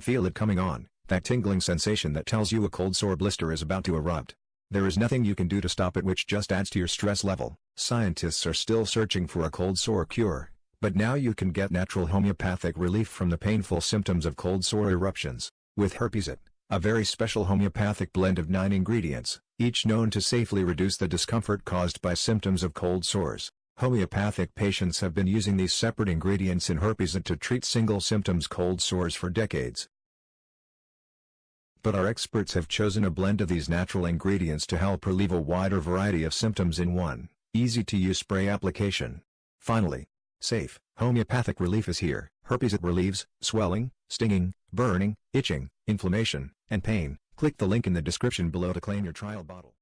can feel it coming on, that tingling sensation that tells you a cold sore blister is about to erupt. There is nothing you can do to stop it, which just adds to your stress level. Scientists are still searching for a cold sore cure, but now you can get natural homeopathic relief from the painful symptoms of cold sore eruptions, with Herpesit, a very special homeopathic blend of 9 ingredients, each known to safely reduce the discomfort caused by symptoms of cold sores. Homeopathic patients have been using these separate ingredients in Herpesit to treat single symptoms cold sores for decades. But our experts have chosen a blend of these natural ingredients to help relieve a wider variety of symptoms in one easy-to-use spray application. Finally, safe, homeopathic relief is here. Herpesit relieves swelling, stinging, burning, itching, inflammation, and pain. Click the link in the description below to claim your trial bottle.